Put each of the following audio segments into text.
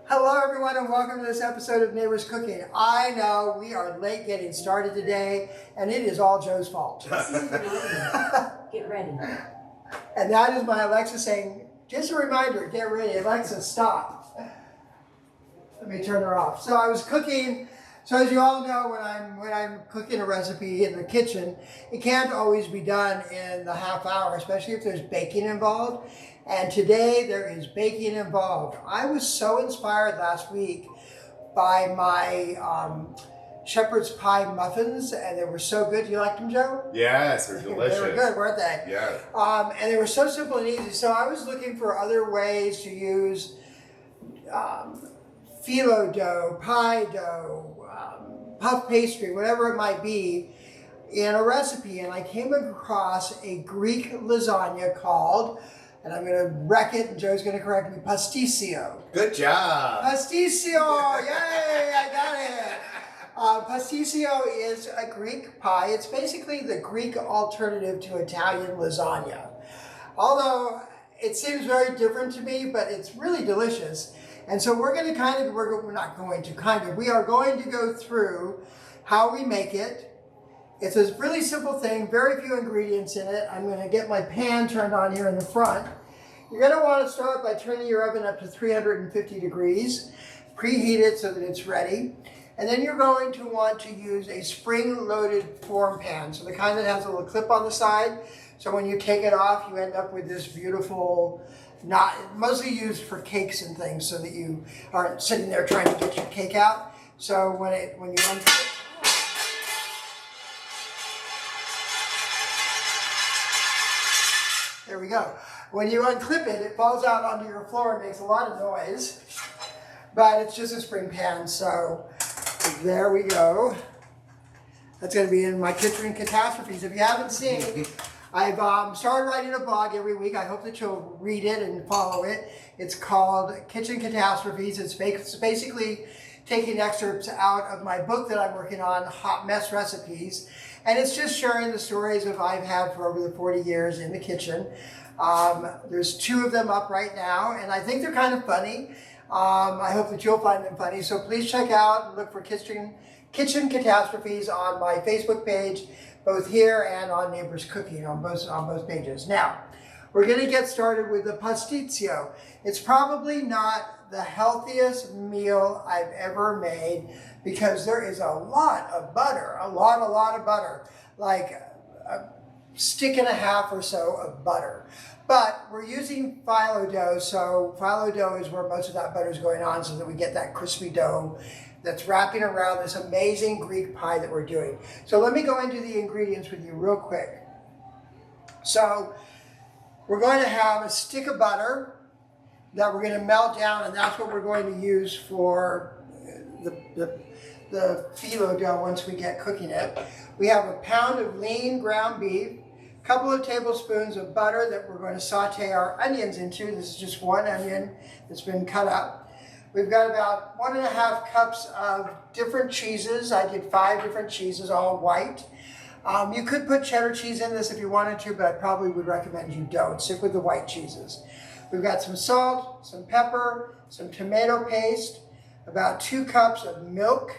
Hello everyone and welcome to this episode of Neighbors Cooking. I know we are late getting started today and it is all Joe's fault. Get ready. And that is my Alexa saying, just a reminder, get ready. Alexa, stop. Let me turn her off. So I was cooking. So as you all know, when I'm cooking a recipe in the kitchen, it can't always be done in the half hour, especially if there's baking involved. And today there is baking involved. I was so inspired last week by my shepherd's pie muffins, and they were so good. You liked them, Joe? Yes, they're delicious. They were good, weren't they? Yeah. And they were so simple and easy. So I was looking for other ways to use Philo dough, pie dough, puff pastry, whatever it might be, in a recipe. And I came across a Greek lasagna called, and I'm going to wreck it, and Joe's going to correct me, Pastitsio. Good job. Pastitsio! Yay! I got it! Pastitsio is a Greek pie. It's basically the Greek alternative to Italian lasagna. Although it seems very different to me, but it's really delicious. And so we're going to we are going to go through how we make it. It's a really simple thing, very few ingredients in it. I'm going to get my pan turned on here in the front. You're going to want to start by turning your oven up to 350 degrees. Preheat it so that it's ready. And then you're going to want to use a spring-loaded form pan, so the kind that has a little clip on the side. So when you take it off, you end up with this beautiful, mostly used for cakes and things, so that you aren't sitting there trying to get your cake out. So when you unclip, there we go. When you unclip it, it falls out onto your floor and makes a lot of noise. But it's just a spring pan, so there we go. That's going to be in my kitchen catastrophes. If you haven't seen, I've started writing a blog every week. I hope that you'll read it and follow it. It's called Kitchen Catastrophes. It's basically taking excerpts out of my book that I'm working on, Hot Mess Recipes. And it's just sharing the stories that I've had for over the 40 years in the kitchen. There's 2 of them up right now, and I think they're kind of funny. I hope that you'll find them funny. So please check out and look for Kitchen Catastrophes on my Facebook page, both here and on Neighbors Cooking on both pages. Now, we're going to get started with the pastitsio. It's probably not the healthiest meal I've ever made because there is a lot of butter, a lot of butter, like a stick and a half or so of butter. But we're using Philo dough, so Philo dough is where most of that butter is going on so that we get that crispy dough that's wrapping around this amazing Greek pie that we're doing. So let me go into the ingredients with you real quick. So we're going to have a stick of butter that we're going to melt down, and that's what we're going to use for the Philo dough once we get cooking it. We have a pound of lean ground beef, a couple of tablespoons of butter that we're going to saute our onions into. This is just one onion that's been cut up. We've got about 1.5 cups of different cheeses. I did 5 different cheeses, all white. You could put cheddar cheese in this if you wanted to, but I probably would recommend you don't. Stick with the white cheeses. We've got some salt, some pepper, some tomato paste, about 2 cups of milk,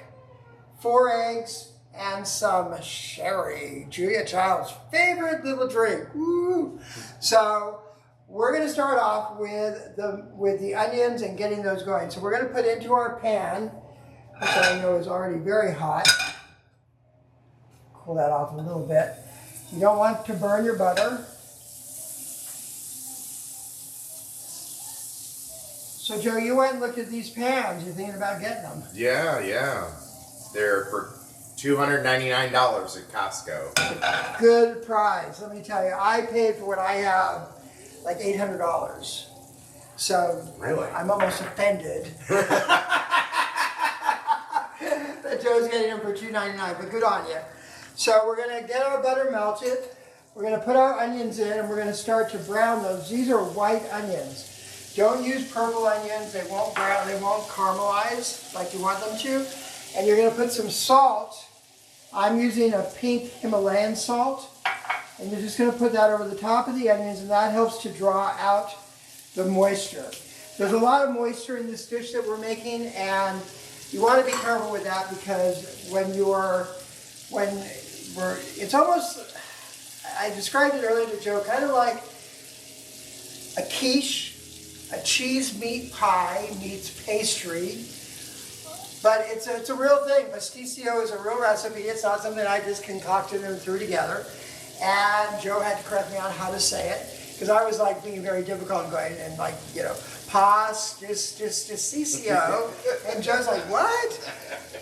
4 eggs, and some sherry, Julia Child's favorite little drink. Woo! So we're going to start off with the onions and getting those going. So we're going to put into our pan, which I know is already very hot. Cool that off a little bit. You don't want to burn your butter. So Joe, you went and looked at these pans. You're thinking about getting them. Yeah. They're for $299 at Costco. Good price. Let me tell you, I paid for what I have like $800. So really? I'm almost offended that Joe's getting them for $2.99, but good on you. So we're going to get our butter melted. We're going to put our onions in, and we're going to start to brown those. These are white onions. Don't use purple onions. They won't brown. They won't caramelize like you want them to. And you're going to put some salt. I'm using a pink Himalayan salt. And you're just going to put that over the top of the onions, and that helps to draw out the moisture. There's a lot of moisture in this dish that we're making, and you want to be careful with that because it's almost, I described it earlier to Joe, kind of like a quiche, a cheese meat pie meets pastry. But it's a real thing. Pastitsio is a real recipe. It's not something I just concocted and threw together. And Joe had to correct me on how to say it because I was like being very difficult and going and like, you know, pastitsio. And Joe's like, what?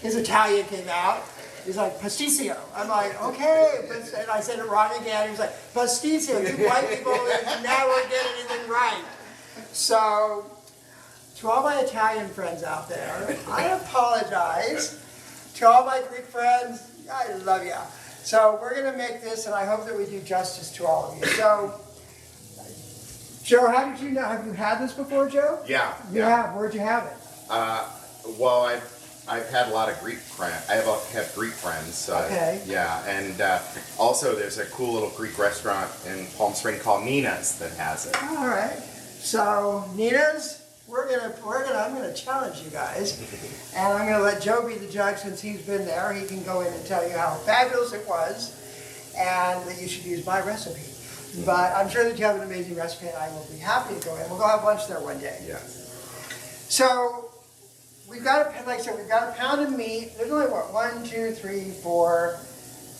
His Italian came out. He's like, pastitsio. I'm like, okay. And I said it wrong again. He was like, pastitsio. You white people never get anything right. So, to all my Italian friends out there, I apologize. To all my Greek friends, I love ya. So we're going to make this, and I hope that we do justice to all of you. So, Joe, how did you know? Have you had this before, Joe? Yeah. You have. Where'd you have it? Well, I've had a lot of Greek friends. I have Greek friends. Okay. Yeah, and also there's a cool little Greek restaurant in Palm Springs called Nina's that has it. All right. So Nina's, I'm gonna challenge you guys, and I'm gonna let Joe be the judge since he's been there. He can go in and tell you how fabulous it was, and that you should use my recipe. But I'm sure that you have an amazing recipe, and I will be happy to go in. We'll go have lunch there one day. Yes. So we've got like I said, we've got a pound of meat. There's only what 1, 2, 3, 4,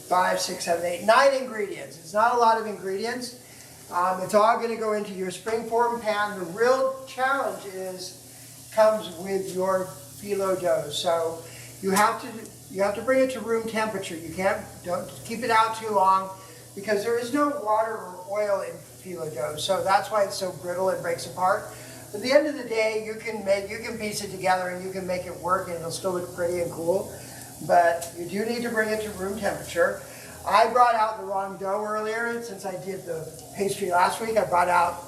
5, 6, 7, 8, 9 ingredients. It's not a lot of ingredients. It's all going to go into your springform pan. The real challenge comes with your Philo dough. So you have to bring it to room temperature. Don't keep it out too long because there is no water or oil in Philo dough. So that's why it's so brittle and breaks apart. But at the end of the day, you can piece it together and you can make it work and it'll still look pretty and cool. But you do need to bring it to room temperature. I brought out the wrong dough earlier. Since I did the pastry last week, I brought out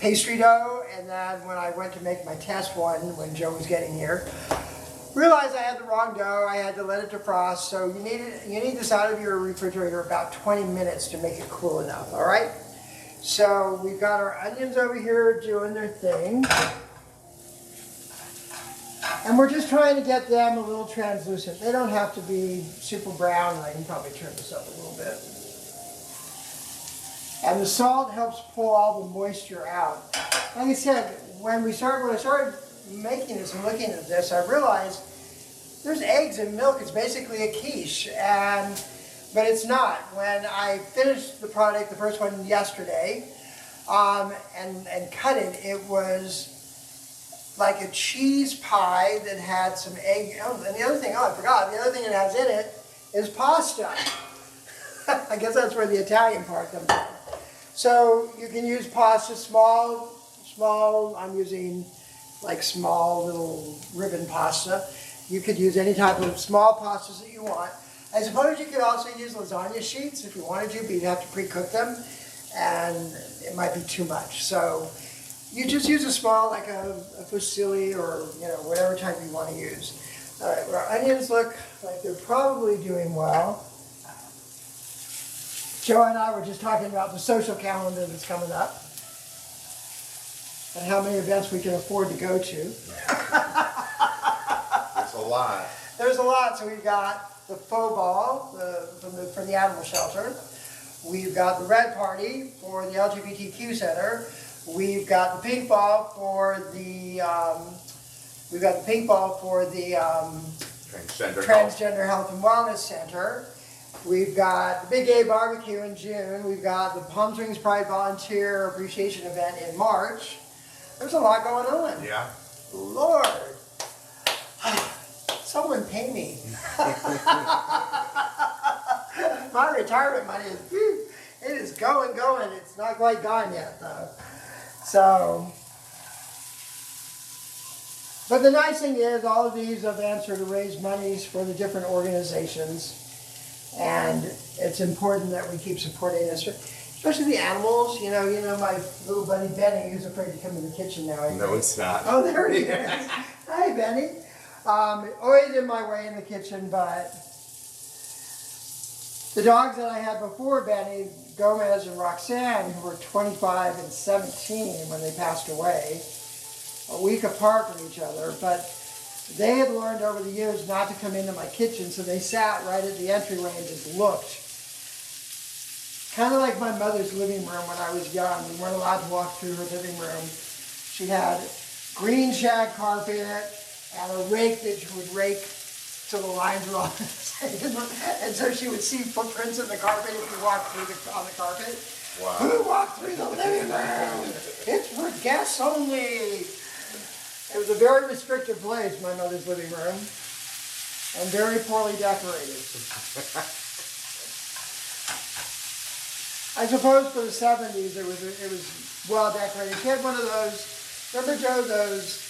pastry dough, and then when I went to make my test one, when Joe was getting here, realized I had the wrong dough. I had to let it defrost, so you need this out of your refrigerator about 20 minutes to make it cool enough, all right? So we've got our onions over here doing their thing. And we're just trying to get them a little translucent. They don't have to be super brown. I can probably turn this up a little bit. And the salt helps pull all the moisture out. Like I said, when I started making this and looking at this, I realized there's eggs and milk. It's basically a quiche, but it's not. When I finished the product, the first one yesterday, and cut it, it was like a cheese pie that had some egg. Oh, and the other thing, I forgot, the other thing it has in it is pasta. I guess that's where the Italian part comes in. So you can use pasta, small, I'm using like small little ribbon pasta. You could use any type of small pastas that you want. I suppose you could also use lasagna sheets if you wanted to, but you'd have to pre-cook them, and it might be too much. So you just use a small, like a fusilli or whatever type you want to use. All right, well, our onions look like they're probably doing well. Joe and I were just talking about the social calendar that's coming up and how many events we can afford to go to. There's a lot. There's a lot. So we've got the faux ball from the animal shelter. We've got the red party for the LGBTQ center. We've got the pink ball for the Transgender Health and Wellness Center. We've got the Big A Barbecue in June. We've got the Palm Springs Pride Volunteer Appreciation Event in March. There's a lot going on. Yeah. Lord. Someone pay me. My retirement money is going. It's not quite gone yet though. So, but the nice thing is all of these events are to raise monies for the different organizations. And it's important that we keep supporting this, especially the animals. You know my little buddy Benny, who's afraid to come in the kitchen now. No, it's not. Oh, there he is. Hi, Benny. Always in my way in the kitchen, but the dogs that I had before Benny, Gomez and Roxanne, who were 25 and 17 when they passed away, a week apart from each other, but they had learned over the years not to come into my kitchen, so they sat right at the entryway and just looked. Kind of like my mother's living room when I was young. We weren't allowed to walk through her living room. She had green shag carpet and a rake that she would rake till the lines were all the same. And so she would see footprints in the carpet if you walked through on the carpet. Wow. Who walked through the living room? It's for guests only. It was a very restrictive place, my mother's living room, and very poorly decorated. I suppose for the 70s it was well decorated. She had one of those, remember Joe, those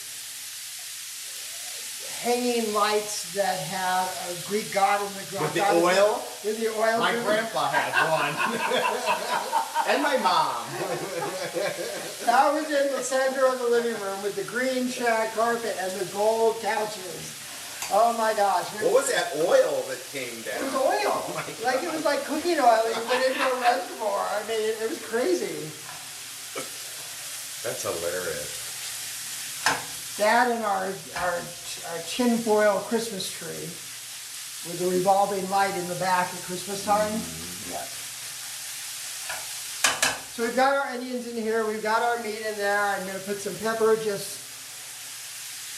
hanging lights that had a Greek god in the ground. With the oil? With the oil. My grandpa had one. And my mom. That was in the center of the living room with the green shag carpet and the gold couches. Oh my gosh. What was that oil that came down? It was oil. Like it was like cooking oil that you put into a reservoir. I mean, it was crazy. That's hilarious. That and our tinfoil Christmas tree with the revolving light in the back at Christmas time. Yeah. So we've got our onions in here. We've got our meat in there. I'm going to put some pepper just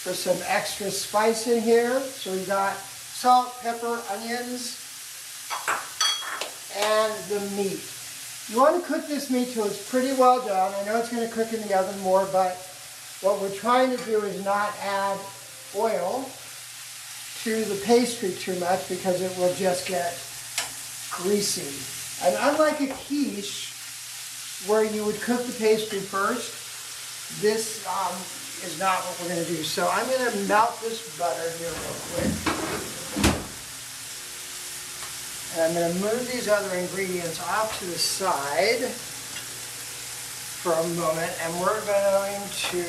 for some extra spice in here. So we've got salt, pepper, onions, and the meat. You want to cook this meat till it's pretty well done. I know it's going to cook in the oven more, but what we're trying to do is not add oil to the pastry too much because it will just get greasy. And unlike a quiche, where you would cook the pastry first, this is not what we're going to do. So I'm going to melt this butter here real quick. And I'm going to move these other ingredients off to the side for a moment, and we're going to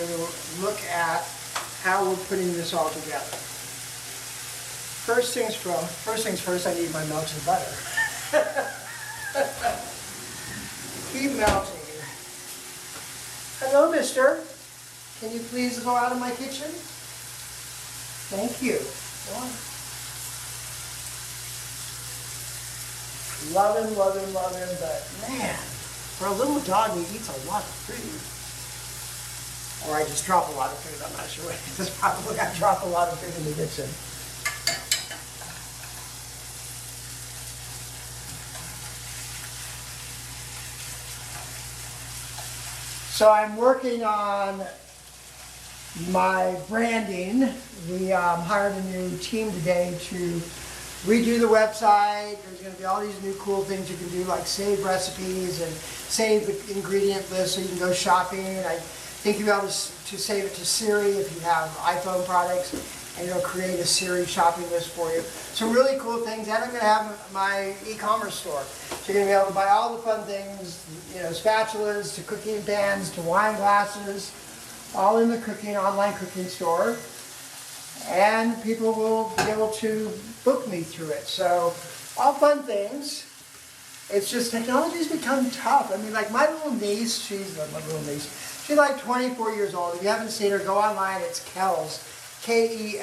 look at how we're putting this all together. First things first, I need my melted butter. Keep melting. Hello, mister. Can you please go out of my kitchen? Thank you. Go on. Love him, but man, for a little dog, he eats a lot of food. Or I just drop a lot of food, I'm not sure. This probably I drop a lot of food in the kitchen. So I'm working on my branding. We hired a new team today to redo the website. There's going to be all these new cool things you can do, like save recipes and save the ingredient list so you can go shopping. I think you'll be able to save it to Siri if you have iPhone products, and it'll create a Siri shopping list for you. Some really cool things, and I'm going to have my e-commerce store. So you're going to be able to buy all the fun things, you know, spatulas to cooking pans to wine glasses, all in the online cooking store. And people will be able to book me through it. So all fun things. It's just technology's become tough. I mean, like my little niece, she's like 24 years old. If you haven't seen her, go online. It's Kells, Kellls,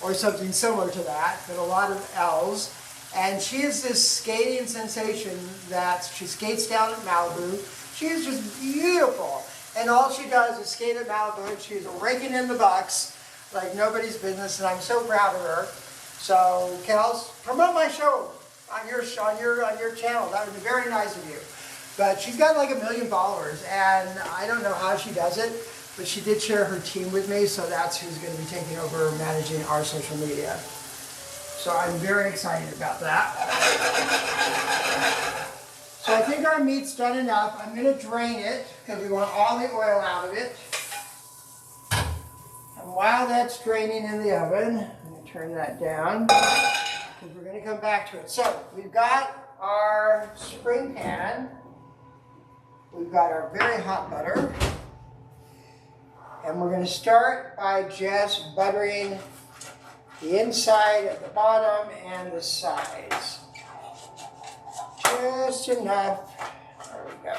or something similar to that, but a lot of L's. And she is this skating sensation that she skates down at Malibu. She is just beautiful. And all she does is skate at Malibu, and she's raking in the bucks like nobody's business, and I'm so proud of her. So, Kells, promote my show on your channel. That would be very nice of you. But she's got like 1 million followers, and I don't know how she does it, but she did share her team with me, so that's who's going to be taking over managing our social media. So I'm very excited about that. So I think our meat's done enough. I'm going to drain it because we want all the oil out of it. And while that's draining in the oven, I'm going to turn that down because we're going to come back to it. So we've got our spring pan. We've got our very hot butter. And we're going to start by just buttering the inside at the bottom and the sides. Just enough. There we go.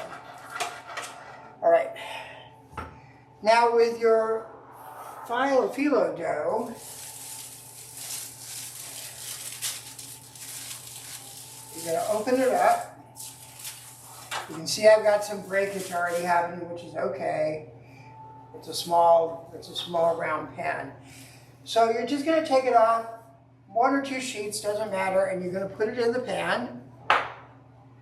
All right. Now with your Philo dough, you're going to open it up. You can see I've got some breakage already happening, which is okay. It's a small round pan. So you're just going to take it off, 1 or 2 sheets, doesn't matter, and you're going to put it in the pan.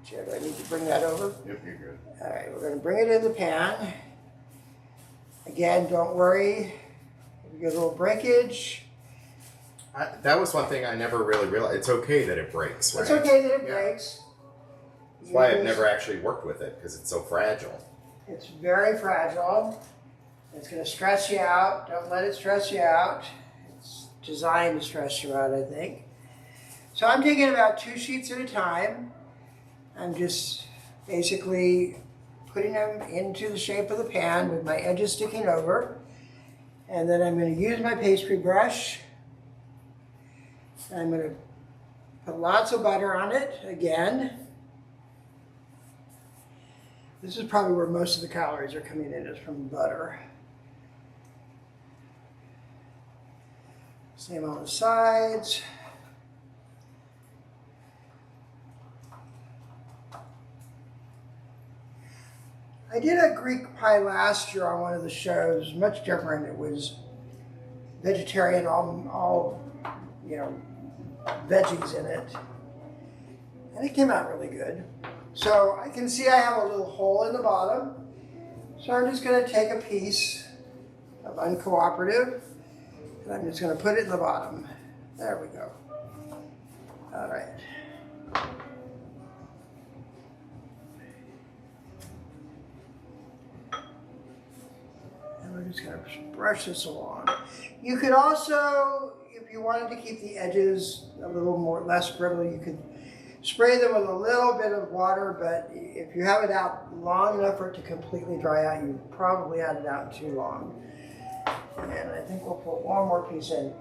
Jared, I need to bring that over. Yep, you're good. All right, we're going to bring it in the pan. Again, don't worry if you get a little breakage. That was one thing I never really realized. It's okay that it breaks, right? It's okay that it breaks. That's why I've never actually worked with it, because it's so fragile. It's very fragile. It's going to stress you out. Don't let it stress you out. It's designed to stress you out, I think. So I'm taking about 2 sheets at a time. I'm just basically putting them into the shape of the pan with my edges sticking over. And then I'm going to use my pastry brush. I'm going to put lots of butter on it again. This is probably where most of the calories are coming in, is from butter. Same on the sides. I did a Greek pie last year on one of the shows, much different. It was vegetarian, all veggies in it. And it came out really good. So I can see I have a little hole in the bottom. So I'm just going to take a piece of uncooperative and I'm just going to put it in the bottom. There we go. All right. And we're just going to brush this along. You could also, if you wanted to keep the edges a little less brittle, you could spray them with a little bit of water, but if you have it out long enough for it to completely dry out, you probably had it out too long. And I think we'll put one more piece in.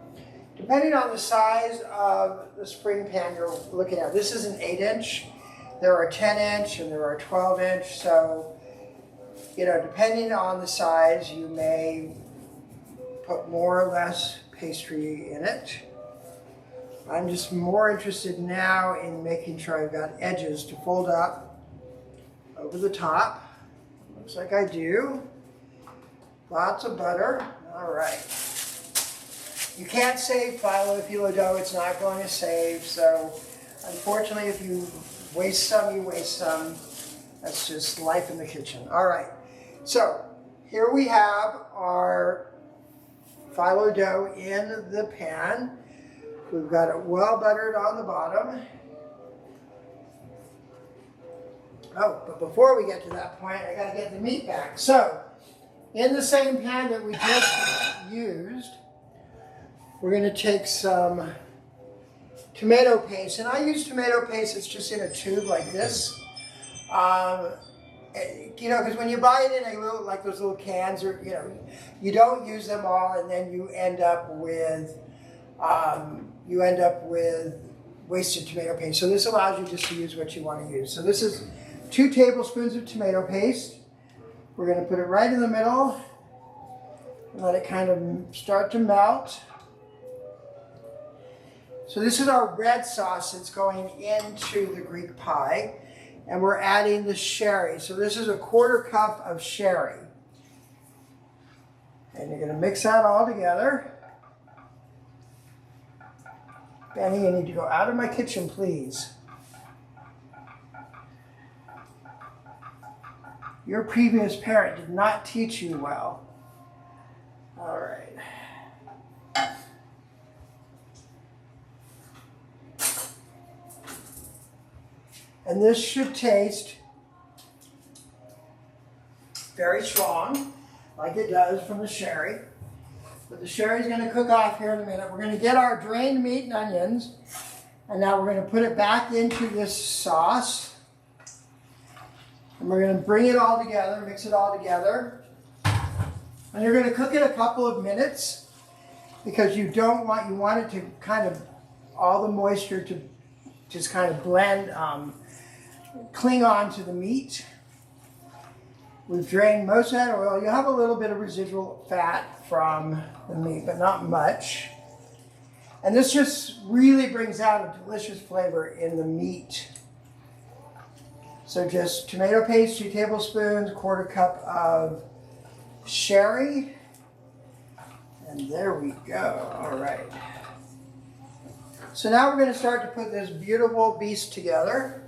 Depending on the size of the spring pan you're looking at, this is an 8-inch. There are 10-inch and there are 12-inch. So, depending on the size, you may put more or less pastry in it. I'm just more interested now in making sure I've got edges to fold up over the top. Looks like I do. Lots of butter. All right. You can't save Philo dough. It's not going to save. So unfortunately, if you waste some, you waste some. That's just life in the kitchen. All right. So here we have our Philo dough in the pan. We've got it well buttered on the bottom. Oh, but before we get to that point, I got to get the meat back. So, in the same pan that we just used, we're going to take some tomato paste. And I use tomato paste that's just in a tube like this. Because when you buy it in a little, like those little cans, or you don't use them all, and then you end up with wasted tomato paste. So this allows you just to use what you want to use. So this is 2 tablespoons of tomato paste. We're going to put it right in the middle and let it kind of start to melt. So this is our red sauce that's going into the Greek pie. And we're adding the sherry. So this is a 1/4 cup of sherry. And you're going to mix that all together. Benny, you need to go out of my kitchen, please. Your previous parent did not teach you well. All right. And this should taste very strong, like it does from the sherry. But the sherry's going to cook off here in a minute. We're going to get our drained meat and onions, and now we're going to put it back into this sauce. And we're going to bring it all together, mix it all together. And you're going to cook it a couple of minutes because you want it to kind of, all the moisture to just kind of blend, cling on to the meat. We've drained most of that oil. You'll have a little bit of residual fat from the meat, but not much. And this just really brings out a delicious flavor in the meat. So just tomato paste, 2 tablespoons, 1/4 cup of sherry. And there we go. All right. So now we're going to start to put this beautiful beast together.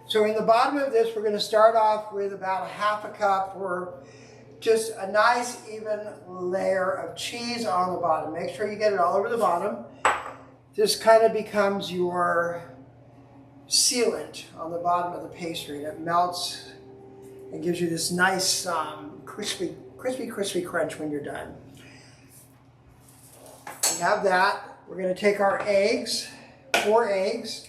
So in the bottom of this, we're going to start off with about 1/2 cup or just a nice even layer of cheese on the bottom. Make sure you get it all over the bottom. This kind of becomes your sealant on the bottom of the pastry, and it melts and gives you this nice crispy crunch when you're done. We have that. We're going to take our eggs, 4 eggs.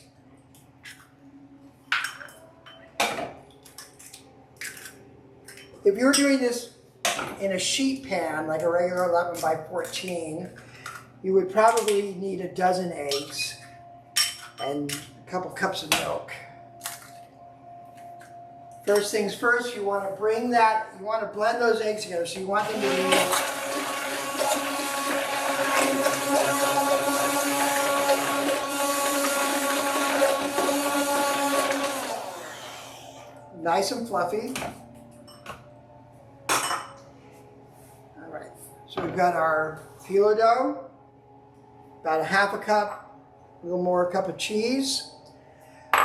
If you were doing this in a sheet pan, like a regular 11 by 14, you would probably need 12 eggs and a couple cups of milk. First things first, you want to blend those eggs together. So you want them to be nice and fluffy. All right, so we've got our Philo dough, about 1/2 cup, a little more cup of cheese.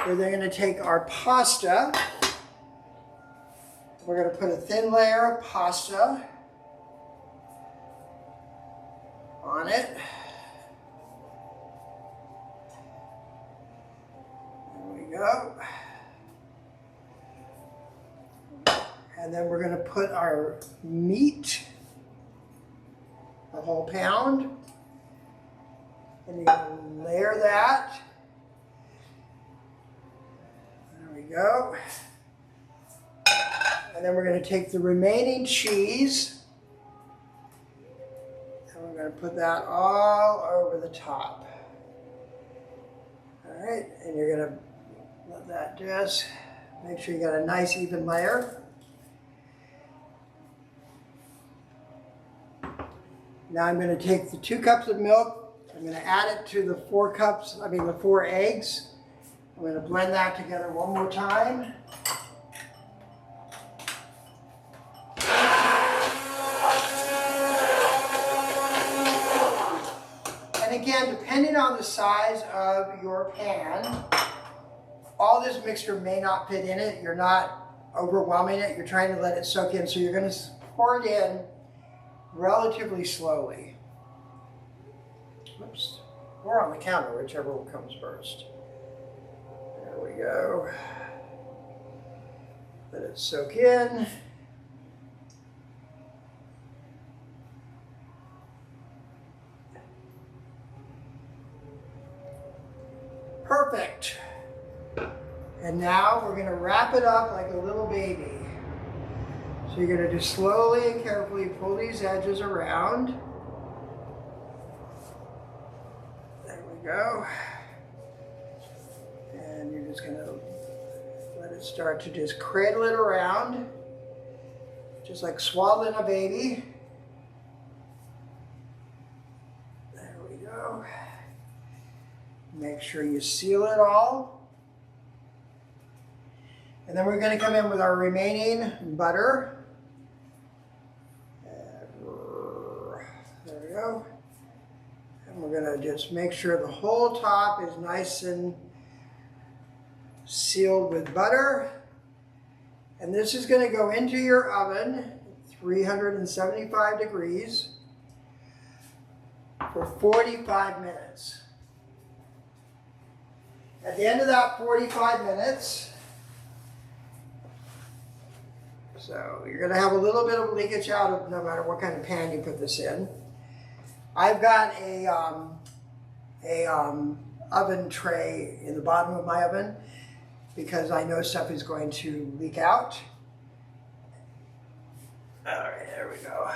We're then going to take our pasta. We're going to put a thin layer of pasta on it. There we go. And then we're going to put our meat, the whole pound, and you're going to layer that. There we go. And then we're going to take the remaining cheese and we're going to put that all over the top. All right, and you're going to let that just make sure you got a nice even layer. Now I'm going to take the 2 cups of milk, I'm going to add it to the 4 eggs. I'm going to blend that together one more time. And again, depending on the size of your pan, all this mixture may not fit in it. You're not overwhelming it. You're trying to let it soak in. So you're going to pour it in relatively slowly. Whoops. Or on the counter, whichever one comes first. There we go. Let it soak in. Perfect. And now we're going to wrap it up like a little baby. So you're going to just slowly and carefully pull these edges around. There we go. And you're just going to let it start to just cradle it around, just like swaddling a baby. There we go. Make sure you seal it all. And then we're going to come in with our remaining butter. There we go. And we're going to just make sure the whole top is nice and sealed with butter. And this is going to go into your oven, 375 degrees, for 45 minutes. At the end of that 45 minutes, so you're going to have a little bit of leakage out of no matter what kind of pan you put this in. I've got a oven tray in the bottom of my oven because I know stuff is going to leak out. All right, there we go.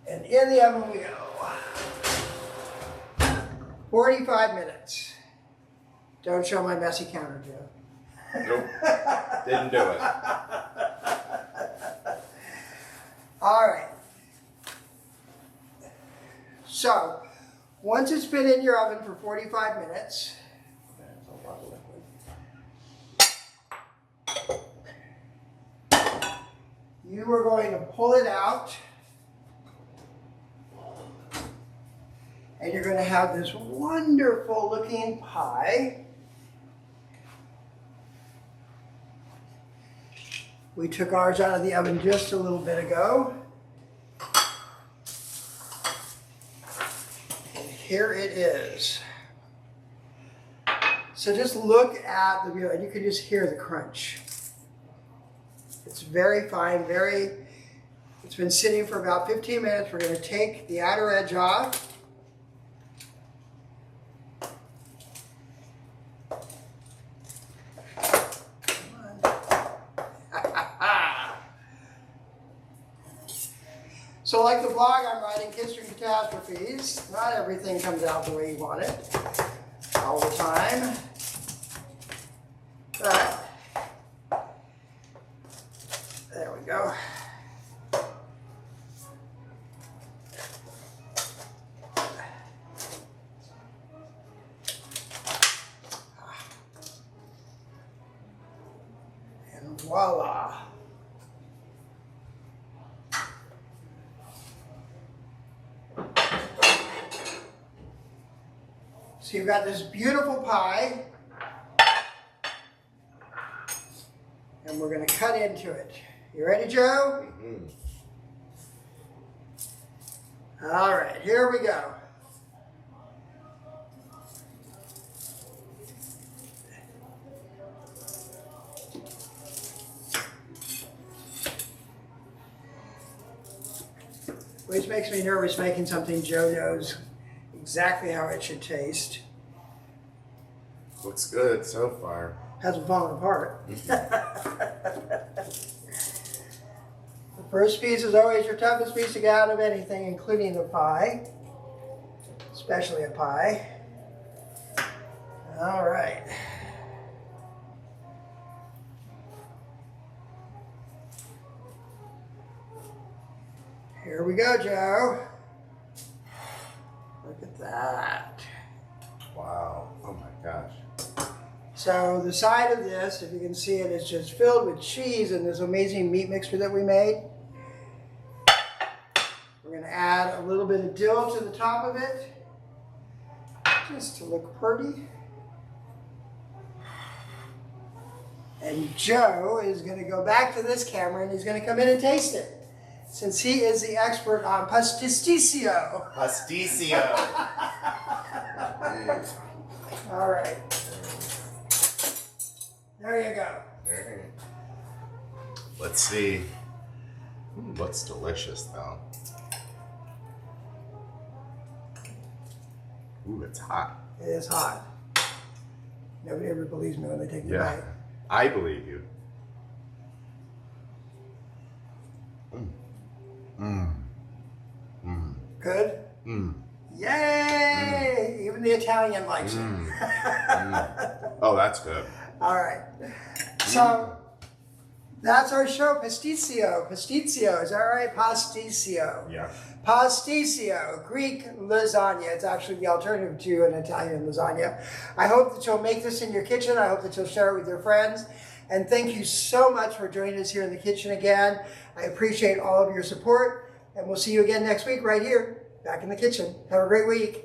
And in the oven we go. 45 minutes. Don't show my messy counter, Joe. Nope. Didn't do it. All right. So, once it's been in your oven for 45 minutes, that's a lot of liquid. You are going to pull it out, and you're going to have this wonderful looking pie. We took ours out of the oven just a little bit ago. And here it is. So just look at the view, and you can just hear the crunch. It's very fine, it's been sitting for about 15 minutes. We're going to take the outer edge off. So like the blog I'm writing, Kids Through Catastrophes, not everything comes out the way you want it all the time. But there we go. And voila. So you've got this beautiful pie, and we're going to cut into it. You ready, Joe? Mm-hmm. All right, here we go. Which makes me nervous making something Joe knows exactly how it should taste. Looks good so far. Hasn't fallen apart. The first piece is always your toughest piece to get out of anything, including the pie, especially a pie. All right. Here we go, Joe. Look at that. Wow. Oh my gosh. So the side of this, if you can see it, is just filled with cheese and this amazing meat mixture that we made. We're going to add a little bit of dill to the top of it, just to look pretty. And Joe is going to go back to this camera and he's going to come in and taste it, since he is the expert on Pastitsio. Pastitsio. All right. There you go. Let's see. Looks delicious though. Ooh, it's hot. It is hot. Nobody ever believes me when they take the Yeah, bite. I believe you. Good? Mm. Yay! Even the Italian likes it. Oh, that's good. All right. So that's our show, Pastitsio. Pastitsio, is that right? Pastitsio. Yeah. Pastitsio, Greek lasagna. It's actually the alternative to an Italian lasagna. I hope that you'll make this in your kitchen. I hope that you'll share it with your friends. And thank you so much for joining us here in the kitchen again. I appreciate all of your support. And we'll see you again next week right here, back in the kitchen. Have a great week.